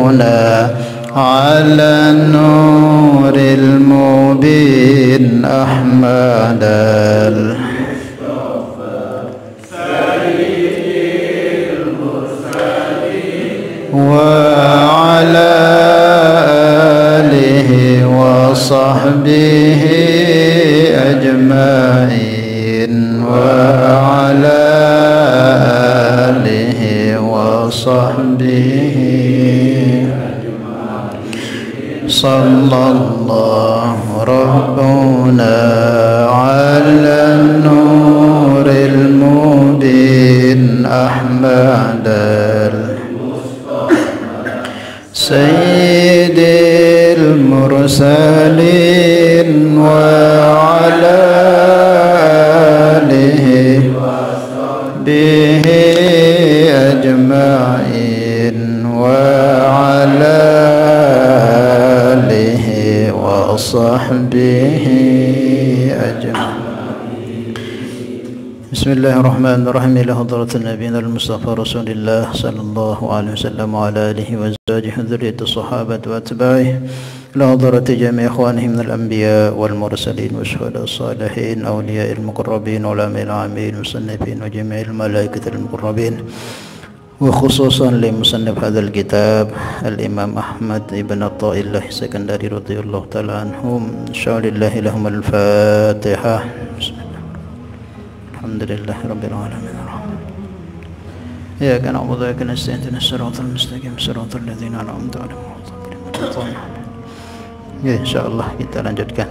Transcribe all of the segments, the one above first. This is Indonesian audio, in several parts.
ربنا على النور المبين أحمد وعلى آله وصحبه أجمعين وعلى آله وصحبه صلى الله ربنا على النور المبين أحمد سيد المرسلين وعلى آله به أجمعين وعلى آله وصحبه أجمعين. بسم الله الرحمن الرحيم. إلى حضرة النبي المصطفى رسول الله صلى الله عليه وسلم وعلى آله وأزواجه ذرية الصحابة وأتباعه، إلى حضرة جميع إخوانه من الأنبياء والمرسلين والشهداء الصالحين أولياء المقربين علماء العاملين المصنفين وجميع الملائكة المقربين، وخصوصا لمصنف هذا الكتاب الإمام أحمد بن عطاء الله السكندري رضي الله تعالى عنهم. شاء لله لهم الفاتحة. الحمد لله رب العالمين. إياك نعبد وإياك نستعين اهدنا الصراط المستقيم صراط الذين أنعمت عليهم. Ya, insyaallah kita lanjutkan.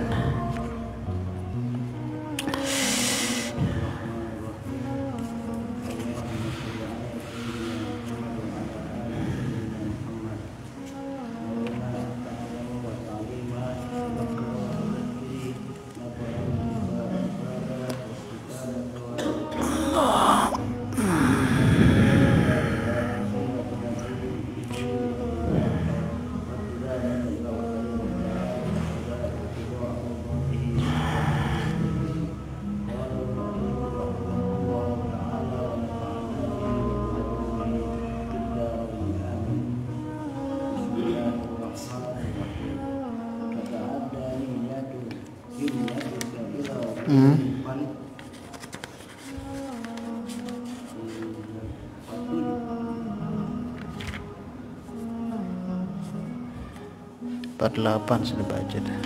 Delapan sudah baca dah.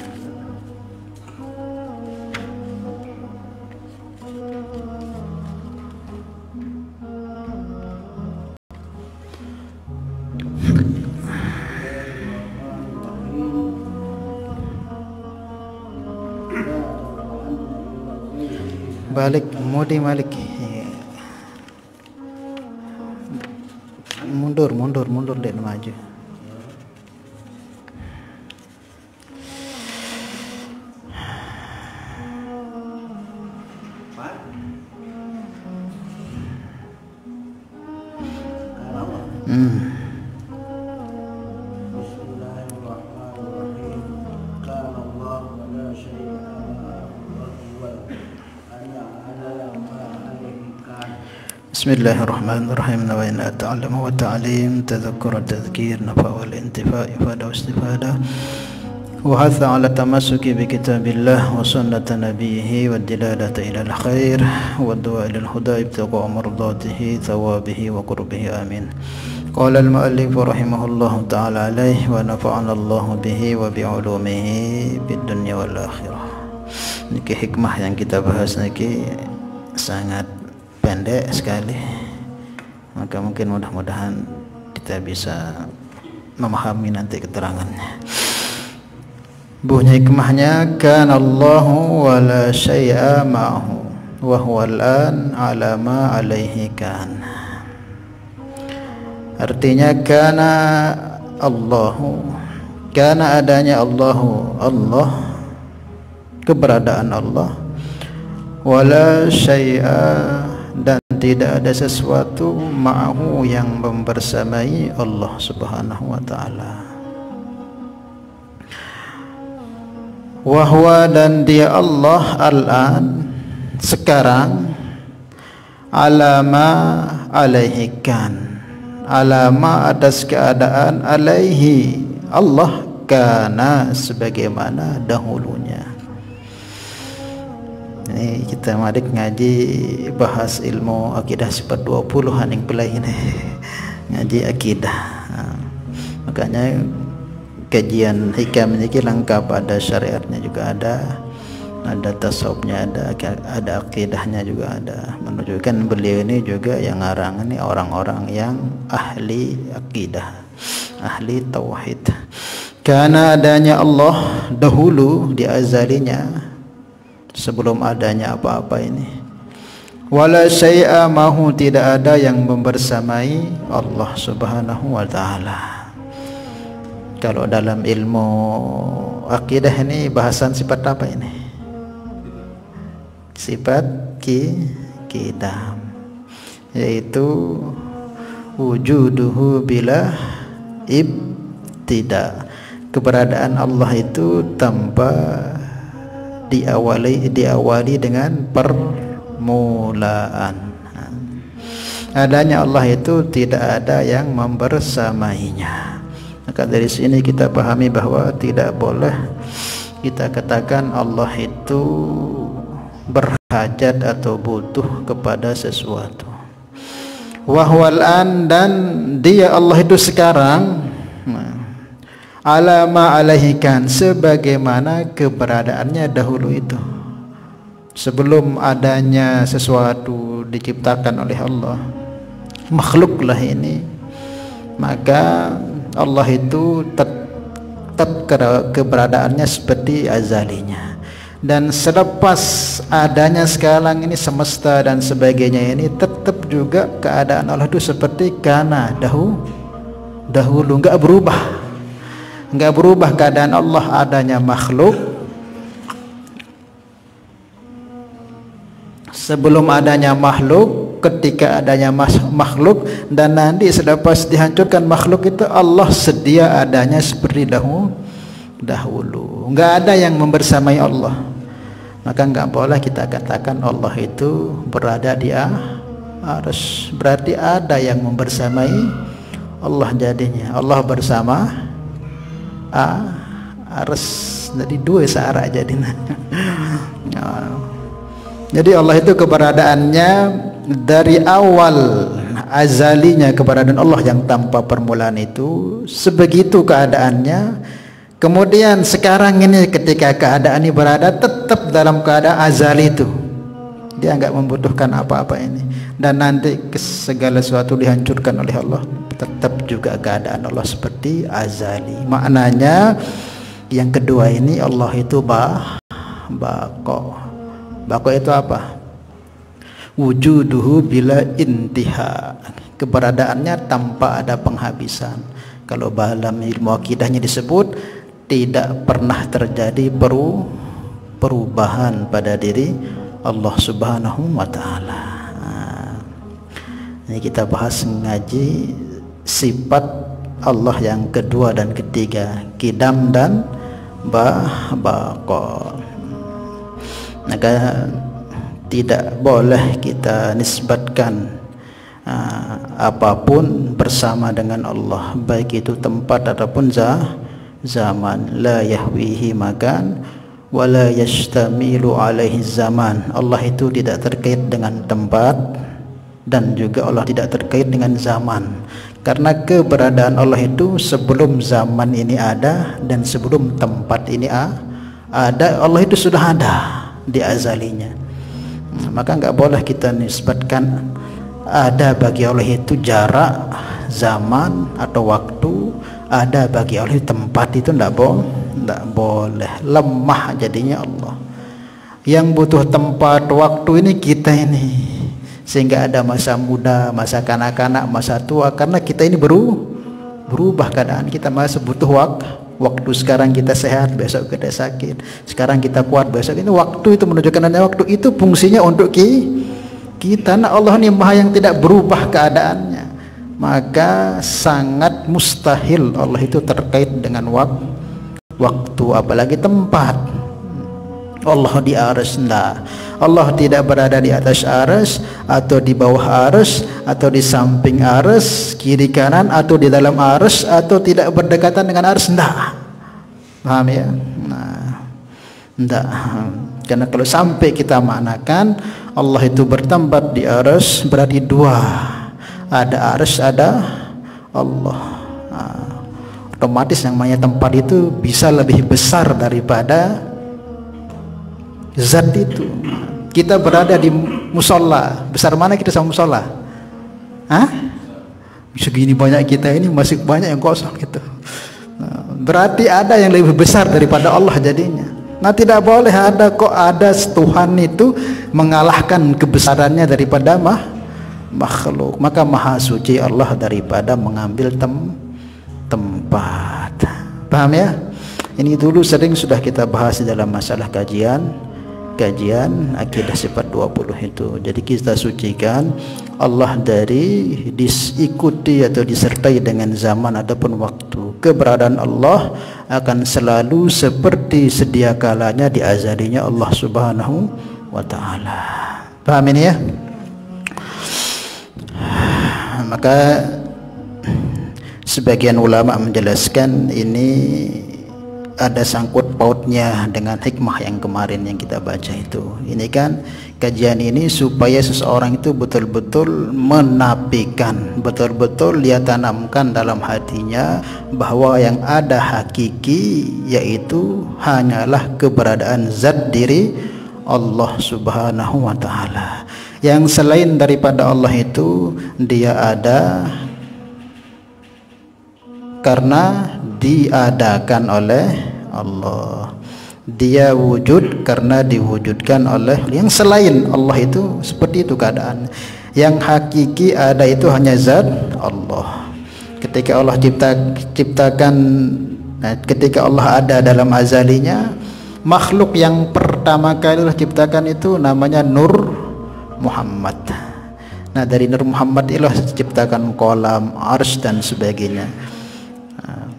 Balik mudi malik. Mundur dek maju. Bismillahirrahmanirrahim. Nawaina ta'allum wa ta'lim, tadhakkur wa tadhkir, nafa wal intifa, ifada wa istifada, wa hatha ala tamassuki bi kitabillah wa sunnati nabiyhi wa dilalata ila al-khair wa du'a ila al-huda ibtigha mardatihi thawabihi wa qurbihi. Amin. Qala al-muallif rahimahullahu ta'ala alayhi wa nafa'ana Allahu bihi wa bi ulumihi bid dunya wal akhirah. Niki hikmah yang kita bahas niki sangat pendek sekali, maka mungkin mudah-mudahan kita bisa memahami nanti keterangannya. Bunyi hikmahnya, kana Allahu wa la syai'a ma'ahu wa huwa al-an ala ma alaihi kan. Artinya kana Allahu, kana adanya Allahu, Allah, keberadaan Allah, wala syai'a, dan tidak ada sesuatu ma'ahu yang membersamai Allah subhanahu wa ta'ala. Wahwa, dan dia Allah, al-an, sekarang, alama alaihi kan, alama atas keadaan alaihi Allah kana sebagaimana dahulunya. Ini kita madik ngaji bahas ilmu akidah sifat 20-an yang pelai ini ngaji akidah. Makanya kajian hikam ini lengkap, ada syariatnya juga ada tasawufnya, ada akidahnya juga ada. Menunjukkan beliau ini juga yang ngarang ini orang-orang yang ahli akidah, ahli tauhid. Karena adanya Allah dahulu di azalinya, sebelum adanya apa-apa ini. Wala syai'a mahu, tidak ada yang membersamai Allah subhanahu wa ta'ala. Kalau dalam ilmu akidah ini bahasan sifat apa ini? Sifat qidam, yaitu wujuduhu bila ibtida, keberadaan Allah itu tanpa diawali dengan permulaan. Adanya Allah itu tidak ada yang membersamainya. Maka dari sini kita pahami bahwa tidak boleh kita katakan Allah itu berhajat atau butuh kepada sesuatu. Wahwal an, dan dia Allah itu sekarang alama alaihikan, sebagaimana keberadaannya dahulu itu. Sebelum adanya sesuatu diciptakan oleh Allah, makhluklah ini, maka Allah itu tetap keberadaannya seperti azalinya. Dan selepas adanya sekarang ini semesta dan sebagainya ini, tetap juga keadaan Allah itu seperti kana dahulu, enggak berubah keadaan Allah. Adanya makhluk, sebelum adanya makhluk, ketika adanya makhluk, dan nanti selepas dihancurkan makhluk itu Allah sedia adanya seperti dahulu. Enggak ada yang membersamai Allah. Maka enggak boleh kita katakan Allah itu berada di arsy, berarti ada yang membersamai Allah. Jadinya Allah bersama arsy, jadi dua searah jadinya. Jadi Allah itu keberadaannya dari awal azalinya, keberadaan Allah yang tanpa permulaan itu sebegitu keadaannya. Kemudian sekarang ini ketika keadaan ini berada tetap dalam keadaan azali itu, dia enggak membutuhkan apa-apa ini. Dan nanti segala sesuatu dihancurkan oleh Allah, tetap juga keadaan Allah seperti azali. Maknanya yang kedua ini Allah itu baqo itu apa? Wujuduhu bila intiha, keberadaannya tanpa ada penghabisan. Kalau dalam ilmu akidahnya disebut tidak pernah terjadi perubahan pada diri Allah subhanahu wa ta'ala. Ini kita bahas ngaji sifat Allah yang kedua dan ketiga, qidam dan baqa. Maka tidak boleh kita nisbatkan apapun bersama dengan Allah, baik itu tempat ataupun zaman. La yahwihi makan wala yastamilu alaihi zaman. Allah itu tidak terkait dengan tempat dan juga Allah tidak terkait dengan zaman, karena keberadaan Allah itu sebelum zaman ini ada dan sebelum tempat ini ada, Allah itu sudah ada di azalinya. Maka enggak boleh kita nisbatkan ada bagi Allah itu jarak, zaman atau waktu, ada bagi Allah tempat, itu enggak boleh. Lemah jadinya Allah. Yang butuh tempat, waktu ini kita ini, sehingga ada masa muda, masa kanak-kanak, masa tua, karena kita ini berubah keadaan kita. Masih butuh waktu. Sekarang kita sehat, besok kita sakit. Sekarang kita kuat, besok ini waktu. Itu menunjukkan adanya waktu. Itu fungsinya untuk kita. Nah, Allah ini Maha yang tidak berubah keadaannya, maka sangat mustahil Allah itu terkait dengan waktu, apalagi tempat. Allah di arsy. Enggak. Allah tidak berada di atas arsy atau di bawah arsy atau di samping arsy, kiri kanan atau di dalam arsy atau tidak berdekatan dengan arsy. Enggak. Paham ya? Nah, enggak. Karena kalau sampai kita maknakan Allah itu bertempat di arsy, berarti dua. Ada arsy, ada Allah. Nah, otomatis yang namanya tempat itu bisa lebih besar daripada zat itu. Kita berada di musola, besar mana kita sama musola? Hah? Segini banyak kita ini masih banyak yang kosong gitu. Nah, berarti ada yang lebih besar daripada Allah jadinya. Nah, tidak boleh ada Tuhan itu mengalahkan kebesarannya daripada makhluk. Maka maha suci Allah daripada mengambil tempat. Paham ya? Ini dulu sering sudah kita bahas di dalam masalah kajian akidah sifat 20 itu. Jadi kita sucikan Allah dari diikuti atau disertai dengan zaman ataupun waktu. Keberadaan Allah akan selalu seperti sedia kalanya di azalinya Allah Subhanahu wa ta'ala. Paham ini ya? Maka sebagian ulama menjelaskan ini ada sangkut pautnya dengan hikmah yang kemarin yang kita baca itu. Ini kan kajian ini supaya seseorang itu betul-betul menafikan, betul-betul dia tanamkan dalam hatinya bahwa yang ada hakiki yaitu hanyalah keberadaan zat diri Allah Subhanahu wa ta'ala. Yang selain daripada Allah itu dia ada karena diadakan oleh Allah. Dia wujud karena diwujudkan oleh yang selain Allah itu. Seperti itu keadaan. Yang hakiki ada itu hanya zat Allah. Ketika Allah ciptakan, ketika Allah ada dalam azalinya, makhluk yang pertama kali Allah ciptakan itu namanya Nur Muhammad. Nah, dari Nur Muhammad Allah ciptakan kolam, arsy dan sebagainya.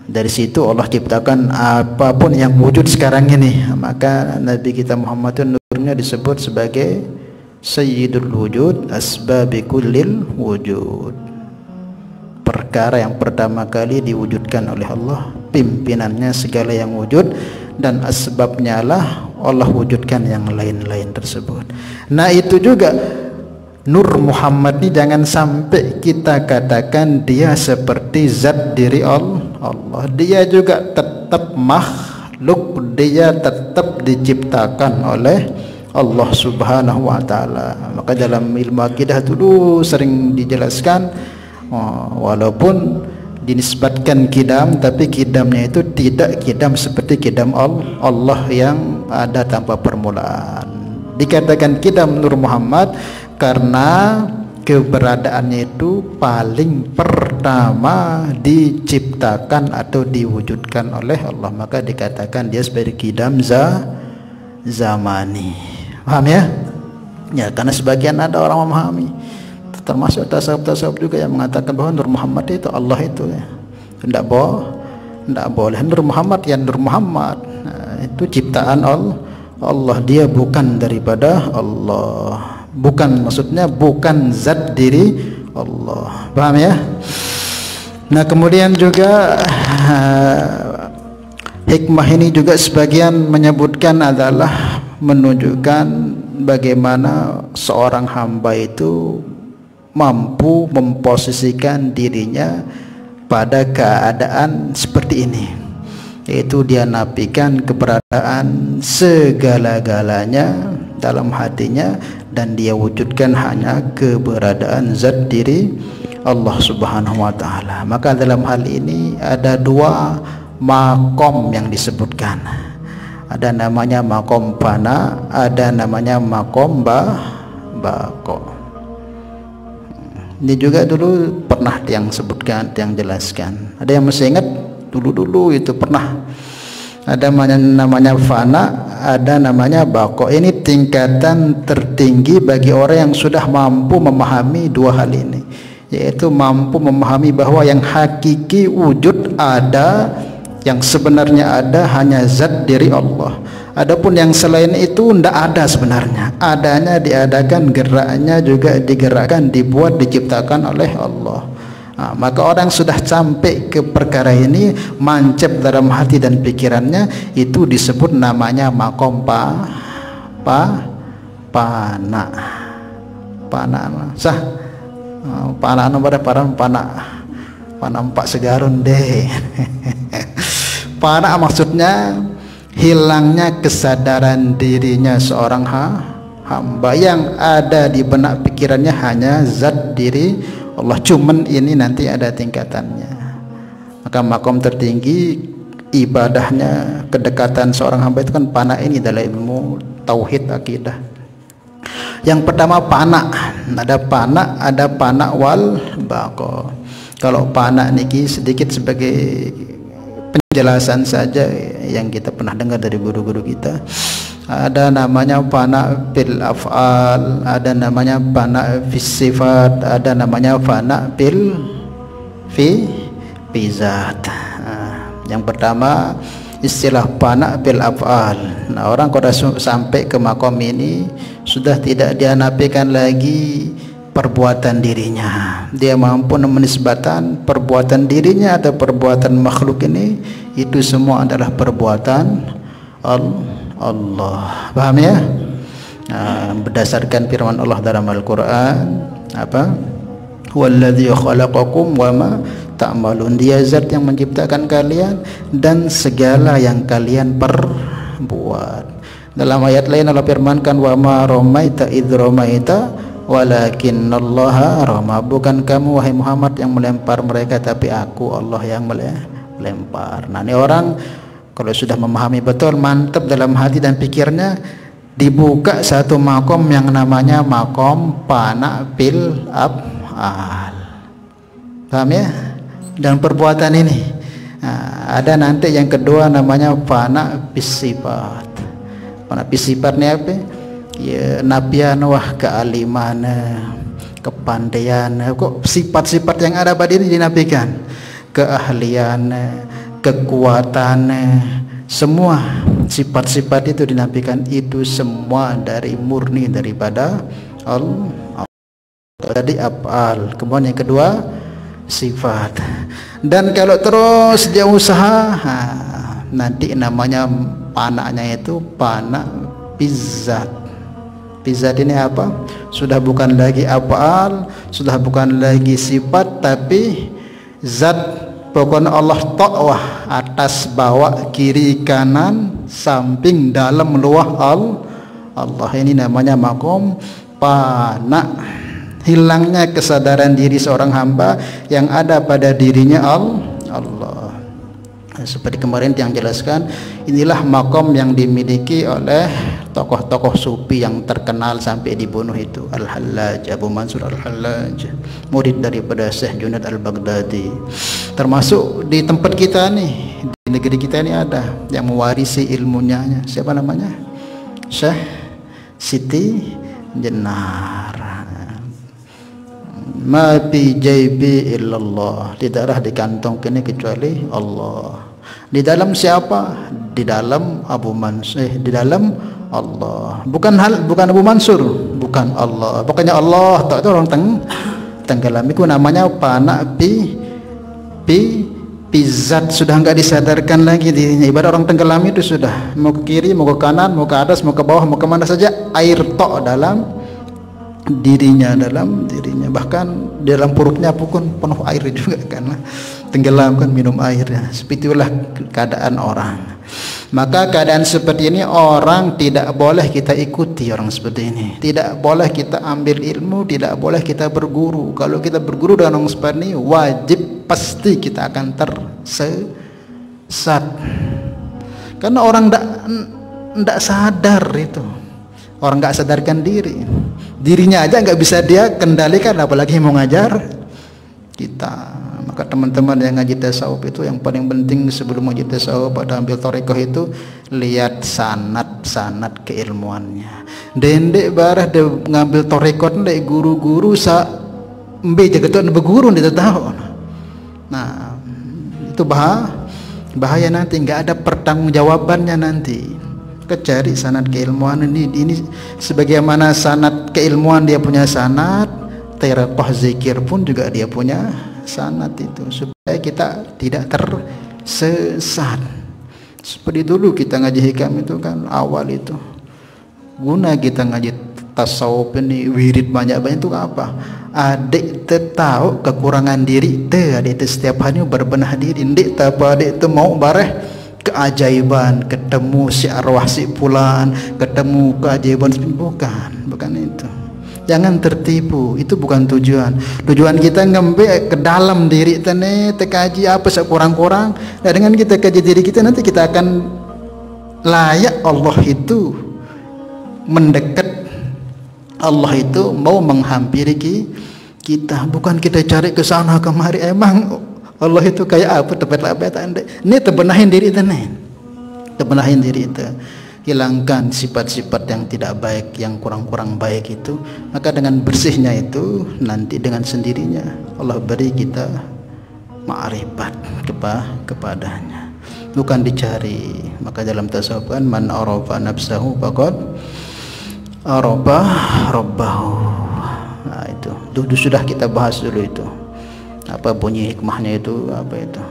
Dari situ Allah ciptakan apapun yang wujud sekarang ini. Maka Nabi kita Muhammad itu nurnya disebut sebagai Sayyidul Wujud Asbabi Kullil Wujud. Perkara yang pertama kali diwujudkan oleh Allah, pimpinannya segala yang wujud, dan asbabnya lah Allah wujudkan yang lain-lain tersebut. Nah, itu juga Nur Muhammad ini jangan sampai kita katakan dia seperti zat diri Allah. Dia juga tetap makhluk, dia tetap diciptakan oleh Allah Subhanahu wa ta'ala. Maka dalam ilmu akidah dulu sering dijelaskan, walaupun dinisbatkan kidam, tapi kidamnya itu tidak kidam seperti kidam Allah yang ada tanpa permulaan. Dikatakan kidam Nur Muhammad karena keberadaannya itu paling pertama diciptakan atau diwujudkan oleh Allah. Maka dikatakan dia sebagai kidam zamani. Paham ya? Ya, karena sebagian ada orang memahami, termasuk tasawuf juga yang mengatakan bahwa Nur Muhammad itu Allah itu ya. Tidak boleh Nur Muhammad ya Nur Muhammad. Nah, itu ciptaan Allah, dia bukan daripada Allah. Bukan, maksudnya bukan zat diri Allah. Paham ya? Nah, kemudian juga hikmah ini juga sebagian menyebutkan adalah menunjukkan bagaimana seorang hamba itu mampu memposisikan dirinya pada keadaan seperti ini, yaitu dia nafikan keberadaan segala-galanya dalam hatinya dan dia wujudkan hanya keberadaan zat diri Allah Subhanahu wa ta'ala. Maka dalam hal ini ada dua makom yang disebutkan. Ada namanya makom fana, ada namanya makom bako. Ini juga dulu pernah yang sebutkan, yang jelaskan. Ada yang masih ingat? Dulu itu pernah. Ada namanya fana, ada namanya bako. Ini tingkatan tertinggi bagi orang yang sudah mampu memahami dua hal ini, yaitu mampu memahami bahwa yang hakiki wujud ada Yang sebenarnya ada hanya zat diri Allah. Adapun yang selain itu tidak ada sebenarnya. Adanya diadakan, geraknya juga digerakkan, dibuat, diciptakan oleh Allah. Nah, maka orang sudah sampai ke perkara ini, mancep dalam hati dan pikirannya, itu disebut namanya makom pana sah. Pana pada pana empat segarun deh. Pana maksudnya hilangnya kesadaran dirinya seorang hamba, yang ada di benak pikirannya hanya zat diri Allah. Cuman ini nanti ada tingkatannya. Maka makom tertinggi ibadahnya, kedekatan seorang hamba itu kan pana ini dalam ilmu tauhid akidah. Yang pertama pana, ada pana wal baqa. Kalau pana niki sedikit sebagai penjelasan saja yang kita pernah dengar dari guru-guru kita. Ada namanya pana bil af'al, ada namanya pana fis sifat, ada namanya pana bil fi zat. Yang pertama istilah pana bil af'al. Nah, orang kalau sampai ke makom ini sudah tidak dia nafikan lagi perbuatan dirinya. Dia mampu menisbatan perbuatan dirinya atau perbuatan makhluk ini, itu semua adalah perbuatan Allah. Paham ya? Nah, berdasarkan firman Allah dalam Al-Quran, apa? Huwallazi khalaqakum wama ta'malun. Dia zat yang menciptakan kalian dan segala yang kalian perbuat. Dalam ayat lain Allah firmankan, wama ramaita idh ramaita walakinnallaha rama. Bukan kamu wahai Muhammad yang melempar mereka, tapi aku Allah yang melempar. Nah, ini orang kalau sudah memahami betul, mantap dalam hati dan pikirnya, dibuka satu makom yang namanya makom pana bil af'al. Paham ya? Dan perbuatan ini. Nah, ada nanti yang kedua namanya pana bis sifat. Pana bis sifat ini apa? Ya, nabian wah kealiman, kepandaian, kok sifat-sifat yang ada pada diri dinafikan. Keahlian, kekuatan, semua sifat-sifat itu dinafikan. Itu semua dari murni daripada Allah. Tadi af'al, kemudian yang kedua sifat. Dan kalau terus dia usaha, nanti namanya pananya itu pana bizzat. Bizzat ini apa? Sudah bukan lagi af'al, sudah bukan lagi sifat, tapi zat. Pokoknya Allah ta'wah, atas bawah, kiri kanan, samping, dalam, luar Allah. Ini namanya makom pana. Hilangnya kesadaran diri seorang hamba yang ada pada dirinya Allah. Seperti kemarin yang jelaskan, inilah makom yang dimiliki oleh tokoh-tokoh sufi yang terkenal sampai dibunuh itu, Al-Hallaj, Abu Mansur Al-Hallaj, murid daripada Syekh Junaid Al-Baghdadi. Termasuk di tempat kita nih, di negeri kita ini ada yang mewarisi ilmunya. Siapa namanya? Syekh Siti Jenar. Ma bi jaibi illallah, tidaklah di kantong kini kecuali Allah. Di dalam siapa? Di dalam Abu Mansur, di dalam Allah. Bukan Abu Mansur, bukan Allah. Pokoknya Allah, tak itu orang tenggelam. Itu namanya pana pizzat. Sudah enggak disadarkan lagi dirinya. Ibarat orang tenggelam itu sudah mau ke kiri, mau ke kanan, mau ke atas, mau ke bawah, mau ke mana saja, air tok dalam dirinya, bahkan di dalam perutnya pun penuh air juga, karena tenggelam kan, minum airnya. Seperti itulah keadaan orang. Maka keadaan seperti ini orang tidak boleh kita ikuti. Orang seperti ini tidak boleh kita ambil ilmu, tidak boleh kita berguru. Kalau kita berguru dengan orang seperti ini, wajib pasti kita akan tersesat, karena orang tidak sadar itu. Orang nggak sadarkan dirinya aja nggak bisa dia kendalikan, apalagi mau ngajar kita. Maka teman-teman yang ngaji tasawuf itu yang paling penting sebelum ngaji tasawuf pada ambil thariqah itu, lihat sanad keilmuannya. Dendek barah de ngambil thariqah ndek guru-guru sa mbe jageton beguru ndek tahu. Nah, itu bahaya nanti, nggak ada pertanggungjawabannya nanti. Cari sanad keilmuan ini sebagaimana sanad keilmuan dia punya sanad, tariqah zikir pun juga dia punya sanad itu, supaya kita tidak tersesat. Seperti dulu kita ngaji hikam itu kan awal itu guna kita ngaji tasawuf ini wirid banyak-banyak itu apa? Adik tahu kekurangan diri, adik setiap hari berbenah diri, adik mau bareh keajaiban, ketemu si arwah si fulan, ketemu keajaiban, bukan itu. Jangan tertipu, itu bukan tujuan. Tujuan kita ngembe ke dalam diri tene, tekaji apa sekurang-kurang. Nah, dengan kita kaji diri kita nanti kita akan layak Allah itu mendekat, Allah itu mau menghampiri kita, bukan kita cari ke sana kemari. Emang Allah itu kayak apa? Ini terbenahin diri itu nih, terbenahin diri itu, hilangkan sifat-sifat yang tidak baik, yang kurang-kurang baik itu. Maka dengan bersihnya itu nanti dengan sendirinya Allah beri kita ma'rifat kepadanya, bukan dicari. Maka dalam tasawuf kan man arafa nafsahu faqad arafa rabbahu. Nah itu sudah kita bahas dulu itu. Apa bunyi hikmahnya itu, apa itu.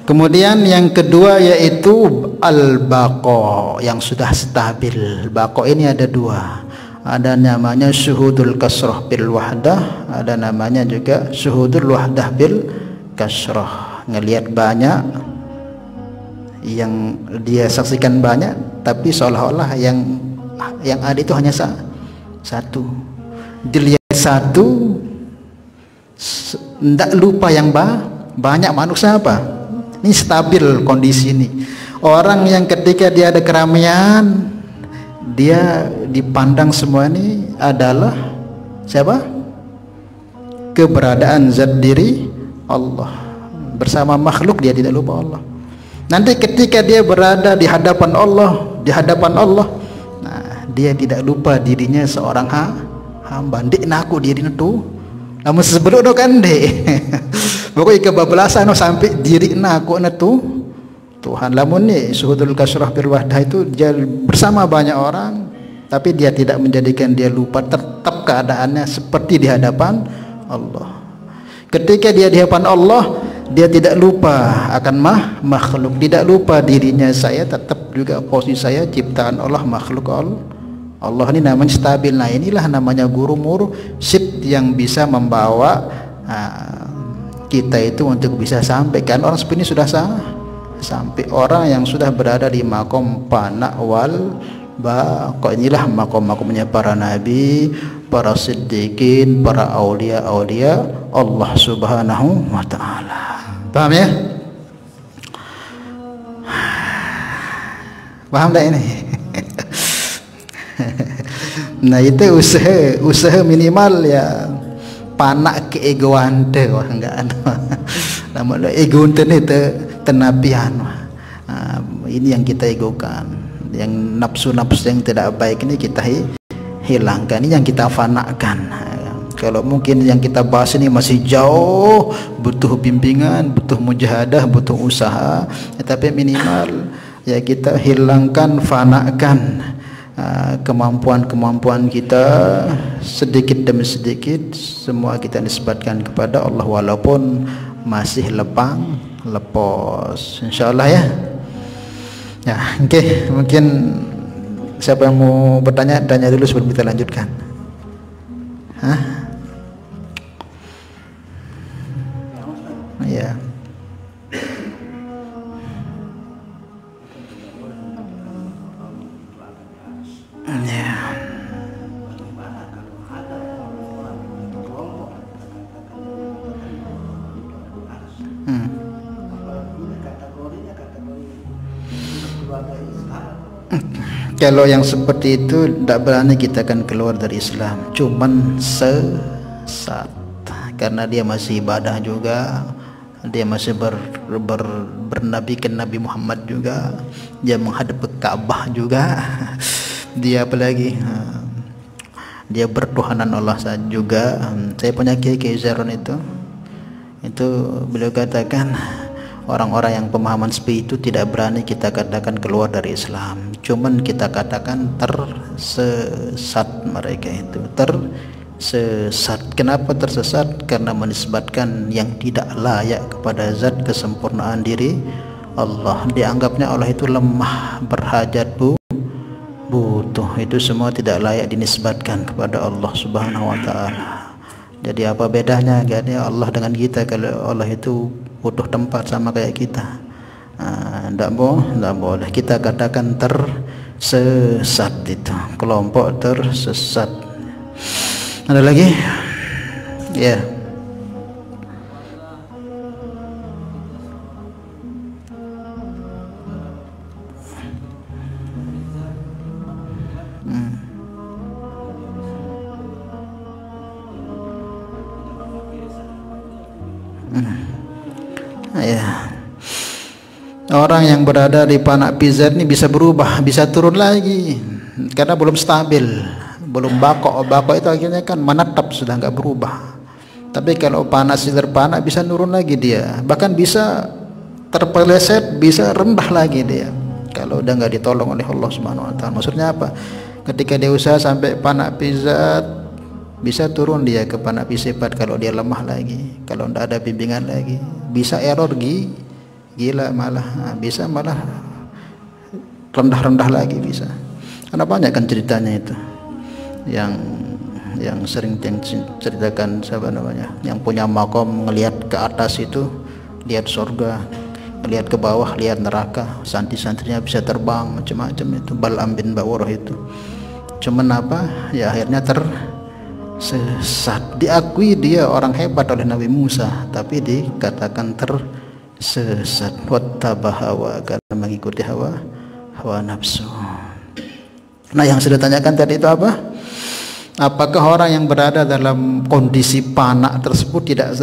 Kemudian yang kedua yaitu al-baqa, yang sudah stabil. Baqa ini ada dua, ada namanya syuhudul kasrah bil wahdah, ada namanya juga syuhudul wahdah bil kasrah. Ngelihat banyak, yang dia saksikan banyak, tapi seolah-olah yang ada itu hanya satu. Dilihat satu, tidak lupa yang banyak. Manusia apa? Ini stabil kondisi ini. Orang yang ketika dia ada keramaian, dia dipandang semua ini adalah siapa? Keberadaan zat diri Allah. Bersama makhluk dia tidak lupa Allah. Nanti ketika dia berada di hadapan Allah, nah, dia tidak lupa dirinya seorang hamba. Ndik naku diri itu. Namun sebelum itu kan deh, pokoknya kebablasan sampai diri aku itu Tuhan. Lamun nih syuhudul kasrah bil wahdah itu dia bersama banyak orang, tapi dia tidak menjadikan dia lupa, tetap keadaannya seperti di hadapan Allah. Ketika dia di hadapan Allah, dia tidak lupa akan makhluk, tidak lupa dirinya. Saya tetap juga posisi saya ciptaan Allah, makhluk Allah ini namanya stabil. Nah inilah namanya guru mursyid yang bisa membawa kita itu untuk bisa sampai. Kan orang seperti ini sudah sampai, orang yang sudah berada di makom fana wal baqa. Inilah makom-makomnya para nabi, para siddiqin, para aulia Allah subhanahu wa ta'ala. Paham ya? Paham tak ini? Nah itu usaha minimal ya, panak keegoan deh, wah enggak ada. Namun ego itu tenapian. Ini yang kita egokan, yang nafsu yang tidak baik ini kita hilangkan, ini yang kita fanakan. Kalau mungkin yang kita bahas ini masih jauh, butuh bimbingan, butuh mujahadah, butuh usaha, tapi minimal ya kita hilangkan, fanakan kemampuan kita sedikit demi sedikit. Semua kita nisbatkan kepada Allah walaupun masih lepos, insyaallah ya. Ya, oke, mungkin siapa yang mau bertanya, tanya dulu sebelum kita lanjutkan. Ya. Kalau yang seperti itu tidak berani kita akan keluar dari Islam, cuman sesat karena dia masih ibadah juga, dia masih bernabikan Nabi Muhammad juga, dia menghadap ke Ka'bah juga, dia apalagi dia bertuhanan Allah juga. Saya punya Kiai Zaron Itu beliau katakan orang-orang yang pemahaman seperti itu tidak berani kita katakan keluar dari Islam, cuman kita katakan tersesat. Mereka itu tersesat. Kenapa tersesat? Karena menisbatkan yang tidak layak kepada zat kesempurnaan diri Allah. Dianggapnya Allah itu lemah, berhajat, butuh. Itu semua tidak layak dinisbatkan kepada Allah Subhanahu wa taala. Jadi apa bedanya gadnya Allah dengan kita kalau Allah itu butuh tempat sama kayak kita? Tidak boleh kita katakan tersesat. Itu kelompok tersesat. Ada lagi? Ya. Ya. Orang yang berada di panak pizza ini bisa berubah, bisa turun lagi karena belum stabil, belum bakok itu akhirnya kan menetap, sudah nggak berubah. Tapi kalau panas terpanak bisa turun lagi dia, bahkan bisa terpeleset, bisa rendah lagi dia kalau udah nggak ditolong oleh Allah Subhanahu wa taala. Maksudnya apa? Ketika dia usaha sampai panak pizza, bisa turun dia ke panak sifat kalau dia lemah lagi, kalau tidak ada bimbingan lagi, bisa error gila, malah bisa malah rendah-rendah lagi bisa. Karena banyak kan ceritanya itu yang sering ceritakan siapa namanya, yang punya makom ngelihat ke atas itu lihat surga, lihat ke bawah lihat neraka, santri-santrinya bisa terbang macam-macam. Itu Bal'am bin Ba'urah itu. Cuman apa ya, akhirnya tersesat. Diakui dia orang hebat oleh Nabi Musa, tapi dikatakan tersesat. Wattabahawa, karena mengikuti hawa nafsu. Nah, yang sudah tanyakan tadi itu apa? Apakah orang yang berada dalam kondisi panak tersebut tidak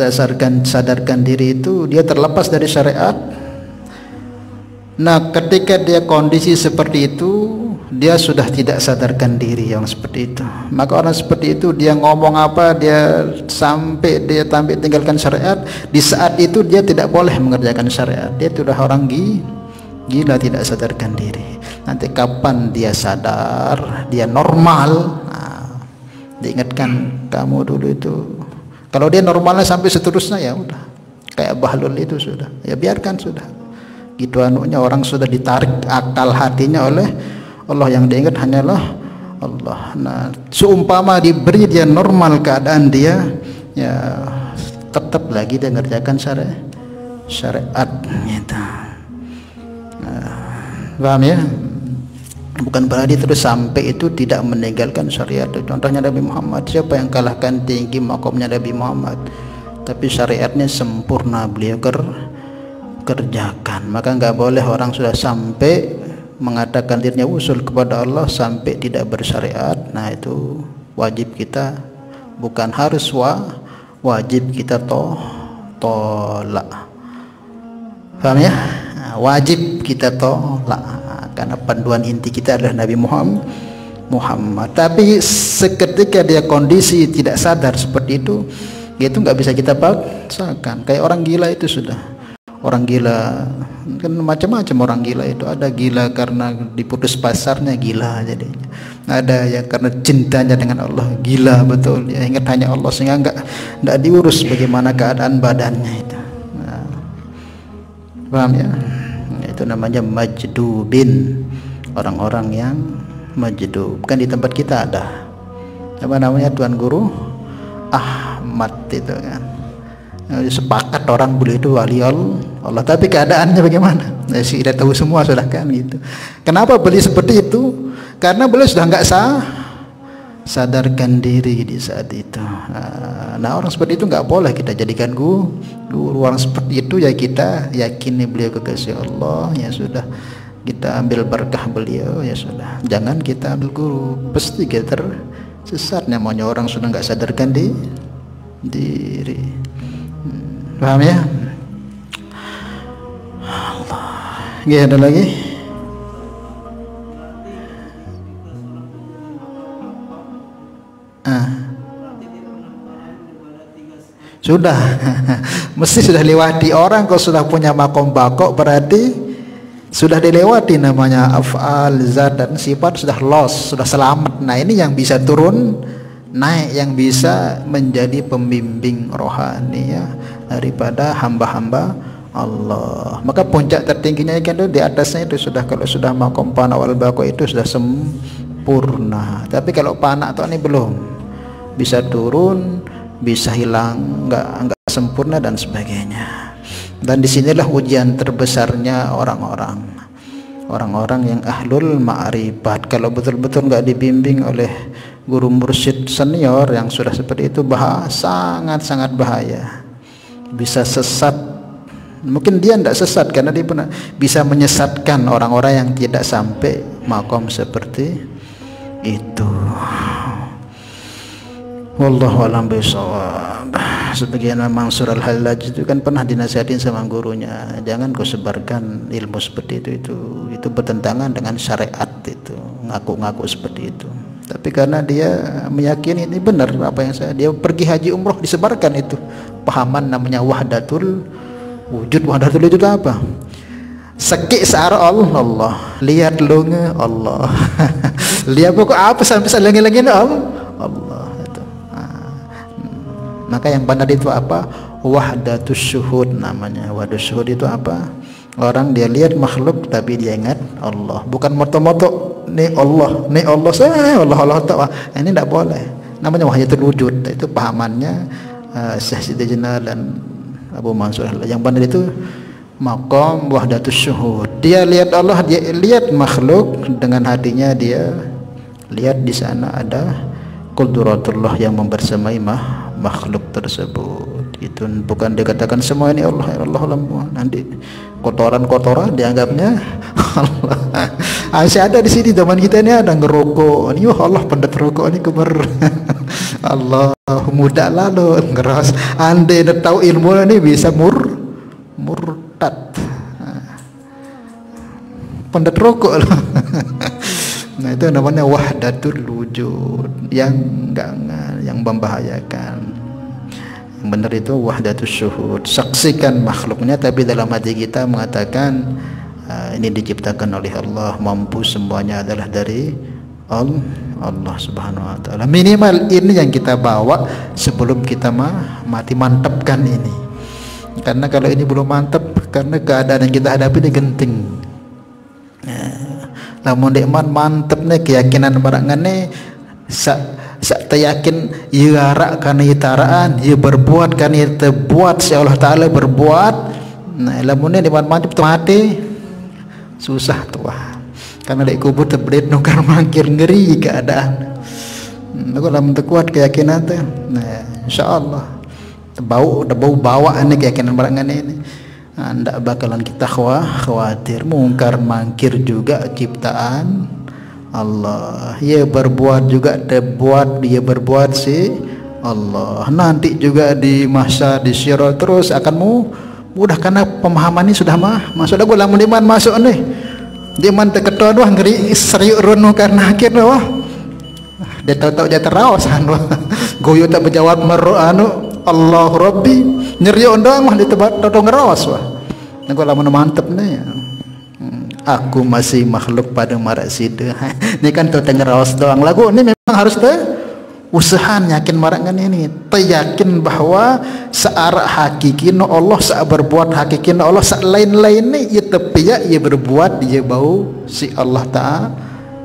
sadarkan diri itu dia terlepas dari syariat? Nah, ketika dia kondisi seperti itu, dia sudah tidak sadarkan diri yang seperti itu. Maka orang seperti itu dia ngomong apa, dia sampai tinggalkan syariat, di saat itu dia tidak boleh mengerjakan syariat. Dia sudah orang gila, tidak sadarkan diri. Nanti kapan dia sadar, dia normal, diingatkan kamu dulu itu. Kalau dia normalnya sampai seterusnya, ya udah kayak Bahlul itu sudah, ya biarkan sudah gitu anunya. Orang sudah ditarik akal hatinya oleh Allah, yang diingat hanyalah Allah. Nah, seumpama diberi dia normal keadaan dia, ya tetap lagi dia ngerjakan syariat gitu. Paham ya? Bukan berarti terus sampai itu tidak meninggalkan syariat. Contohnya Nabi Muhammad, siapa yang kalahkan tinggi makomnya Nabi Muhammad, tapi syariatnya sempurna beliau kerjakan. Maka nggak boleh orang sudah sampai mengatakan dirinya usul kepada Allah sampai tidak bersyariat. Nah, itu wajib kita, bukan harus, wajib kita tolak. Paham ya? Nah, wajib kita tolak karena panduan inti kita adalah Nabi Muhammad. Tapi seketika dia kondisi tidak sadar seperti itu nggak bisa kita paksakan. Kayak orang gila itu sudah. Orang gila kan macam-macam. Orang gila itu ada gila karena diputus pasarnya, gila jadinya. Ada yang karena cintanya dengan Allah, gila betul. Dia ingat hanya Allah sehingga nggak diurus bagaimana keadaan badannya itu. Nah, paham ya? Itu namanya majdubin. Orang-orang yang majdub. Kan di tempat kita ada apa namanya, Tuan Guru Ahmad itu kan. Sepakat orang beliau itu wali Allah, tapi keadaannya bagaimana? Sudah tahu semua sudah kan gitu. Kenapa beliau seperti itu? Karena beliau sudah nggak sadarkan diri di saat itu. Nah, orang seperti itu nggak boleh kita jadikan guru. Orang seperti itu ya kita yakini beliau kekasih Allah, ya sudah kita ambil berkah beliau, ya sudah. Jangan kita ambil guru, pasti kita tersesat. Namanya orang sudah nggak sadarkan diri. Paham ya? Allah. Ya, ada lagi? sudah mesti sudah lewati. Orang kalau sudah punya makom bako berarti sudah dilewati namanya af'al, zat dan sifat, sudah lost, sudah selamat. Nah ini yang bisa turun naik, yang bisa menjadi pembimbing rohani ya daripada hamba-hamba Allah. Maka puncak tertingginya kan itu di atasnya itu sudah, kalau sudah makom pana wal bako itu sudah sempurna. Tapi kalau pana atau ini belum, bisa turun, bisa hilang, enggak sempurna dan sebagainya. Dan disinilah ujian terbesarnya orang-orang yang ahlul ma'rifat. Kalau betul-betul nggak dibimbing oleh guru mursyid senior yang sudah seperti itu, sangat-sangat bahaya, bisa sesat. Mungkin dia tidak sesat karena dia pernah bisa menyesatkan orang-orang yang tidak sampai makom seperti itu. Wallahu a'lam bishawab. Sebagaimana Mansur Al-Hallaj itu kan pernah dinasihatin sama gurunya, jangan kau sebarkan ilmu seperti itu bertentangan dengan syariat, itu ngaku-ngaku seperti itu. Tapi karena dia meyakini ini benar apa yang dia pergi haji umroh, disebarkan itu pahaman namanya wahdatul wujud. Wahdatul wujud apa? Sekik searah Allah, lihat lunge Allah. Lihat pokok apa sampai lagi-lagi Allah. Maka yang benar itu apa? Wahdatus syuhud namanya. Wahdatus syuhud itu apa? Orang dia lihat makhluk tapi dia ingat Allah, bukan moto-moto nih Allah saya Allah taala. Ini tidak boleh. Namanya wahdatul wujud. Itu pahamannya Syekh Siti Jenar dan Abu Mansur. Yang benar itu maqam wahdatus syuhud. Dia lihat Allah, dia lihat makhluk dengan hatinya, dia lihat di sana ada qudratullah yang membersamai makhluk tersebut. Itu bukan dikatakan semua ini Allah, nanti kotoran dianggapnya Allah. Masih ada di sini zaman kita ini ada ngerokok. Ini Allah pendet rokok ini keber. Allah muda lalu ngeras. Andai tahu ilmu ini bisa murtad. Pendet rokok loh. Nah itu namanya wahdatul wujud, yang yang membahayakan. Yang benar itu wahdatul syuhud, saksikan makhluknya tapi dalam hati kita mengatakan ini diciptakan oleh Allah, mampu semuanya adalah dari Allah Subhanahu wa taala. Minimal ini yang kita bawa sebelum kita mati, mantapkan ini. Karena kalau ini belum mantap, karena keadaan yang kita hadapi ini genting. Namun iman mantep nih keyakinan barangan nih sak yakin ia rak kana itaraan, ia berbuat kana terbuat si Allah taala berbuat. Nah lamun iman mantep tu mati susah tuah, karena di kubur terbelit nukar mangkir ngeri keadaan. Aku lamun kuat keyakinan teh, nah insyaallah bau bawa nih keyakinan barangan ini. Anda bakalan kita khawatir mungkar mangkir juga ciptaan Allah. Ia berbuat juga terbuat, dia berbuat si Allah. Nanti juga di masa di sirat terus akan mudah karena pemahaman ini sudah masuk. Aku lamun iman masuk nih. Dia man terketua doang ngeri serius runu karena akhirnya wah. Dia tahu-tahu dia terawas anu. Goyo tak berjawab Allah Rabbi nyeri doang mah ditebak tahu ngerawas wah. Aku lamun mantep nih. Aku masih makhluk pada marasida. Ini kan tuh ngerawas doang. Lagu ini memang harus usaha yakin marangan ini. Yakin bahwa searah hakiki no Allah, sa berbuat hakiki no Allah, sa lain-lain ni ia tepi ya ia berbuat dia bau si Allah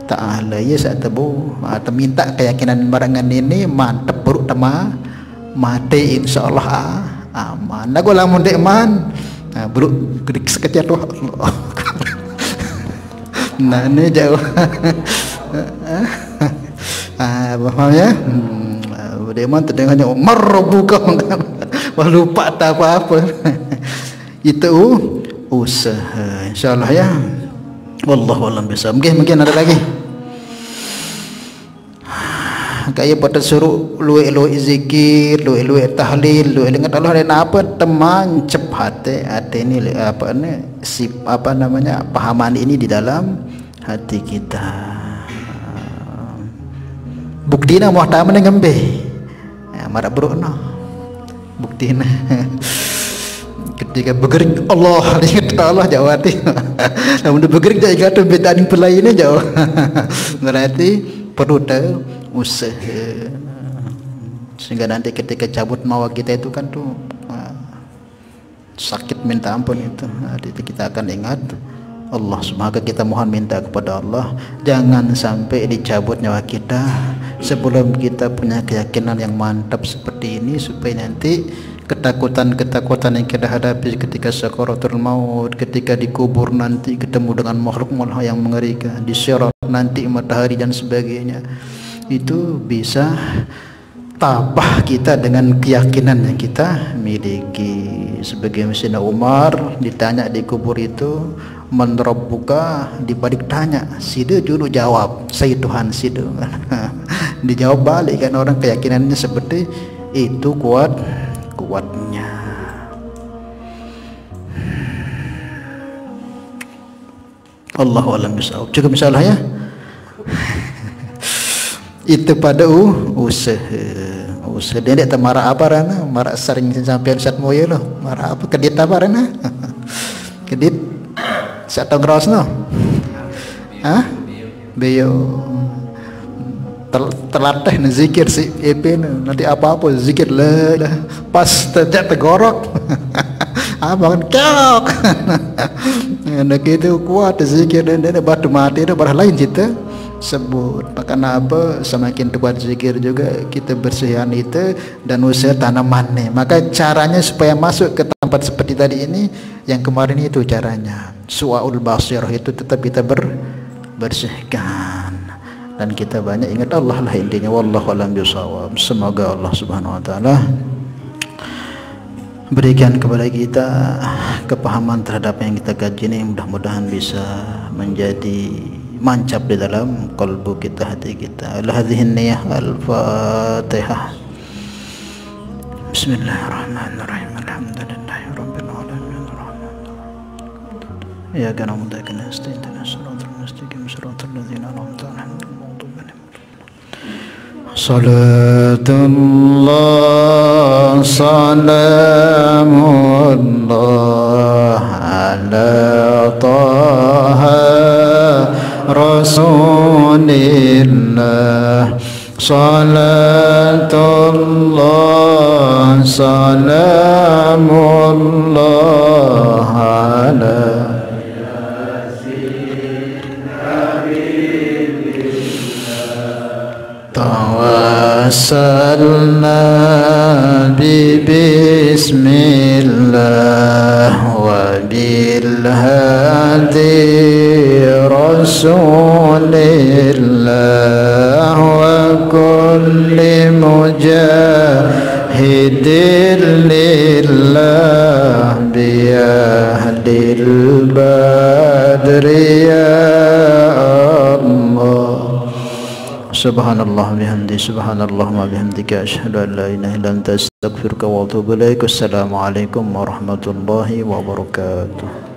Ta'ala ya saat tebu atau minta keyakinan marangan ini mantep buruk tema mati insyaallah aman. Lagu lamun dekman buruk gedik sekejap tuh Allah. Nah ini jauh. Paham ya? Dekman terdengarnya marbuka, wah lupa tak apa-apa. Itu usaha insyaallah ya. Wallahu a'lam bishawab. Mungkin ada lagi. Kayak pada suruh luwe zikir, luwe tahlil, luwe ingat Allah dan apa teman cepat hati ini apa namanya pahaman ini di dalam hati kita. Buktinya muhtaman ngembe. Ya marah bro no. buktinya. Ketika bergerik Allah ingat Allah jawati. Namun bergerik dah ingat bedaan pelainnya jauh. Berarti perlu tahu usaha. Sehingga nanti ketika cabut nyawa kita itu kan tuh sakit minta ampun itu. Jadi kita akan ingat Allah. Maka kita mohon minta kepada Allah jangan sampai dicabut nyawa kita sebelum kita punya keyakinan yang mantap seperti ini, supaya nanti ketakutan-ketakutan yang kita hadapi ketika sakaratul maut, ketika dikubur nanti ketemu dengan makhluk-makhluk yang mengerikan, di sirat nanti matahari dan sebagainya, itu bisa tabah kita dengan keyakinan yang kita miliki. Sebagai Sayyidina Umar ditanya di kubur itu, man rabbuka, dibalik tanya sida dulu jawab saya Tuhan sida. Dijawab balik kan, orang keyakinannya seperti itu kuatnya. Allahu a'lam bishawab. Cukup insyaallah ya. Itu pada usaha dia tak marah apa rana, marah sering sampai sat moye lo, marah apa kedit apa rana? Kedit satu gros no. Hah? Beyo terlatih zikir si EP nanti apa-apa zikir lah pas terjat tegorok apa kan kok nak itu kuat zikir dan batu mati itu barang lain kita sebut. Maka apa semakin kuat zikir juga kita bersihan itu dan usaha tanamannya. Maka caranya supaya masuk ke tempat seperti tadi ini yang kemarin itu caranya su'aul basirah itu tetap kita bersihkan dan kita banyak ingat Allah lah intinya. Wallahu a'lam bishawab. Semoga Allah Subhanahu wa taala berikan kepada kita kepahaman terhadap yang kita kaji ini, mudah-mudahan bisa menjadi mancap di dalam kalbu kita, hati kita. Al-hadhihi niyah al-fatihah. Bismillahirrahmanirrahim. Alhamdulillahi rabbil alamin. Ya kana mudakana istintana siratal mustaqim siratal ladzina an'amta alaihim. Salatullah salamullah ala taha Rasulillah. Salatullah salamullah ala tawassalna bi bismillah wa bil hadi rasulillah wa kulli mujahidin lillah bi ahlil badri ya Allah. Subhanallah bihamdi subhanallah ma bihamdika asyhadu an la ilaha illa anta astaghfiruka wa atubu ilaik. Assalamualaikum warahmatullahi wabarakatuh.